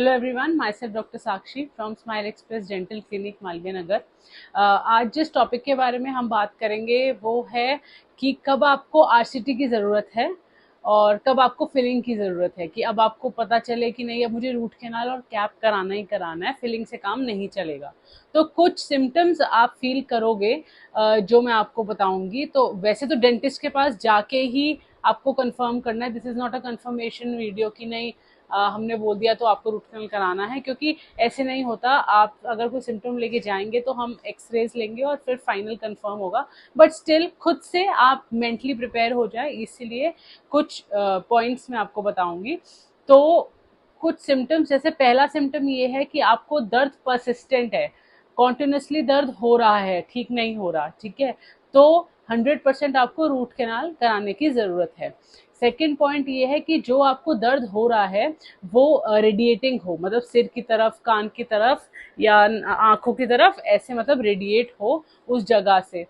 Hello everyone, myself doctor Sakshi from smile express dental clinic Malviya Nagar. आज जिस topic के बारे में हम बात करेंगे वो है कि कब आपको आरसीटी की ज़रूरत है और कब आपको फिलिंग की ज़रूरत है। कि अब आपको पता चले कि नहीं, अब मुझे रूट कैनाल और कैप कराना ही कराना है, फिलिंग से काम नहीं चलेगा। तो कुछ सिम्टम्स आप फील करोगे जो मैं आपको बताऊंगी। तो वैसे तो डेंटिस्ट के पास जाके ही आपको कंफर्म करना है। This is not a confirmation video कि नहीं हमने बोल दिया तो आपको रूट कैनल कराना है, क्योंकि ऐसे नहीं होता। आप अगर कोई सिम्टम लेके जाएंगे तो हम एक्सरेज लेंगे और फिर फाइनल कंफर्म होगा। बट स्टिल खुद से आप मेंटली प्रिपेयर हो जाए, इसीलिए कुछ पॉइंट्स मैं आपको बताऊंगी। तो कुछ सिम्टम्स, जैसे पहला सिम्टम ये है कि आपको दर्द परसिस्टेंट है, कॉन्टिन्यूसली दर्द हो रहा है, ठीक नहीं हो रहा, ठीक है, तो 100% आपको रूट कैनाल कराने की ज़रूरत है। सेकेंड पॉइंट ये है कि जो आपको दर्द हो रहा है वो रेडिएटिंग हो, मतलब सिर की तरफ, कान की तरफ या आंखों की तरफ, ऐसे मतलब रेडिएट हो उस जगह से,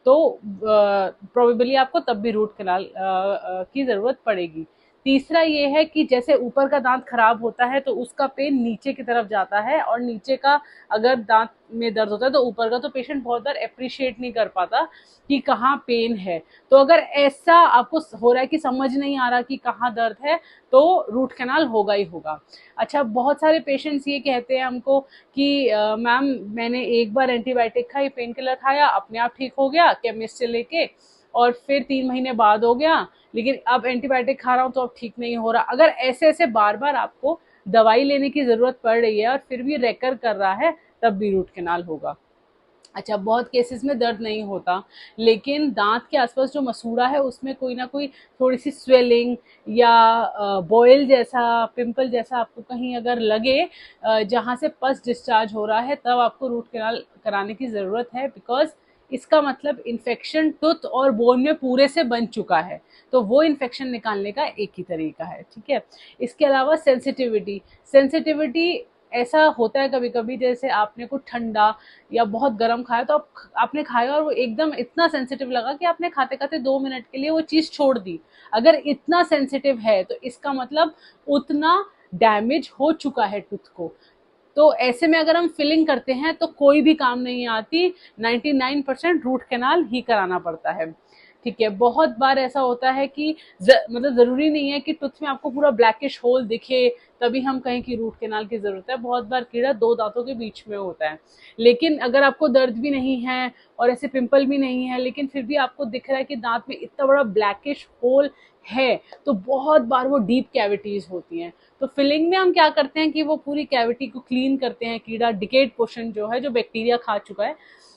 तो प्रोबेबली आपको तब भी रूट कैनाल की ज़रूरत पड़ेगी। तीसरा ये है कि जैसे ऊपर का दांत खराब होता है तो उसका पेन नीचे की तरफ जाता है, और नीचे का अगर दांत में दर्द होता है तो ऊपर का तो पेशेंट बहुत बार अप्रिशिएट नहीं कर पाता कि कहाँ पेन है। तो अगर ऐसा आपको हो रहा है कि समझ नहीं आ रहा कि कहाँ दर्द है, तो रूट कैनाल होगा ही होगा। अच्छा, बहुत सारे पेशेंट्स ये कहते हैं हमको कि मैम मैंने एक बार एंटीबायोटिक खाई, पेन किलर खाया, अपने आप ठीक हो गया केमिस्ट से लेके, और फिर 3 महीने बाद हो गया, लेकिन अब एंटीबायोटिक खा रहा हूँ तो अब ठीक नहीं हो रहा। अगर ऐसे ऐसे बार बार आपको दवाई लेने की ज़रूरत पड़ रही है और फिर भी रेकर कर रहा है, तब भी रूट कैनाल होगा। अच्छा, बहुत केसेस में दर्द नहीं होता, लेकिन दांत के आसपास जो मसूड़ा है उसमें कोई ना कोई थोड़ी सी स्वेलिंग या बॉयल जैसा, पिंपल जैसा आपको कहीं अगर लगे जहाँ से पस डिस्चार्ज हो रहा है, तब आपको रूट कैनाल कराने की ज़रूरत है। बिकॉज इसका मतलब इन्फेक्शन टूथ और बोन में पूरे से बन चुका है, तो वो इन्फेक्शन निकालने का एक ही तरीका है, ठीक है। इसके अलावा सेंसिटिविटी, सेंसिटिविटी ऐसा होता है कभी कभी, जैसे आपने कुछ ठंडा या बहुत गर्म खाया, तो आपने खाया और वो एकदम इतना सेंसिटिव लगा कि आपने खाते खाते 2 मिनट के लिए वो चीज़ छोड़ दी। अगर इतना सेंसिटिव है तो इसका मतलब उतना डैमेज हो चुका है टूथ को। तो ऐसे में अगर हम फिलिंग करते हैं तो कोई भी काम नहीं आती, 99% रूट कैनाल ही कराना पड़ता है, ठीक है। बहुत बार ऐसा होता है कि मतलब ज़रूरी नहीं है कि टूथ में आपको पूरा ब्लैकिश होल दिखे तभी हम कहें कि रूट कैनाल की ज़रूरत है। बहुत बार कीड़ा दो दांतों के बीच में होता है, लेकिन अगर आपको दर्द भी नहीं है और ऐसे पिंपल भी नहीं है, लेकिन फिर भी आपको दिख रहा है कि दांत में इतना बड़ा ब्लैकिश होल है, तो बहुत बार वो डीप कैविटीज होती हैं। तो फिलिंग में हम क्या करते हैं कि वो पूरी कैविटी को क्लीन करते हैं, कीड़ा डिकेड पोर्शन जो है, जो बैक्टीरिया खा चुका है,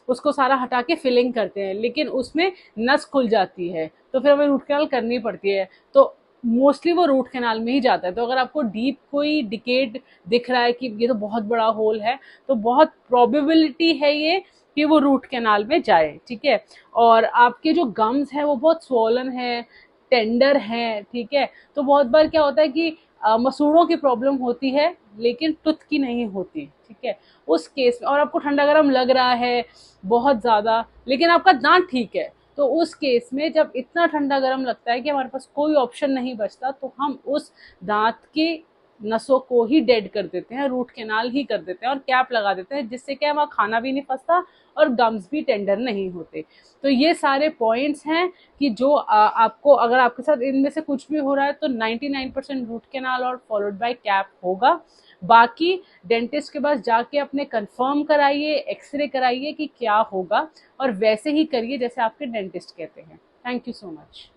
उसको सारा हटा के फिलिंग करते हैं, लेकिन उसमें नस खुल जाती है तो फिर हमें रूट कैनाल करनी पड़ती है। तो मोस्टली वो रूट कैनाल में ही जाता है। तो अगर आपको डीप कोई डिकेड दिख रहा है कि ये तो बहुत बड़ा होल है, तो बहुत प्रोबेबिलिटी है ये कि वो रूट कैनाल में जाए, ठीक है। और आपके जो गम्स हैं वो बहुत स्वॉलन है, टेंडर है, ठीक है। तो बहुत बार क्या होता है कि मसूड़ों की प्रॉब्लम होती है लेकिन टूथ की नहीं होती, ठीक है। उस केस में, और आपको ठंडा गर्म लग रहा है बहुत ज़्यादा, लेकिन आपका दांत ठीक है, तो उस केस में जब इतना ठंडा गर्म लगता है कि हमारे पास कोई ऑप्शन नहीं बचता, तो हम उस दांत की नसों को ही डेड कर देते हैं, रूट कैनाल ही कर देते हैं और कैप लगा देते हैं, जिससे क्या वहाँ खाना भी नहीं फंसता और गम्स भी टेंडर नहीं होते। तो ये सारे पॉइंट्स हैं कि जो आपको, अगर आपके साथ इनमें से कुछ भी हो रहा है तो 99% रूट कैनाल और फॉलोड बाय कैप होगा। बाकी डेंटिस्ट के पास जाके अपने कंफर्म कराइए, एक्सरे कराइए कि क्या होगा, और वैसे ही करिए जैसे आपके डेंटिस्ट कहते हैं। Thank you so much.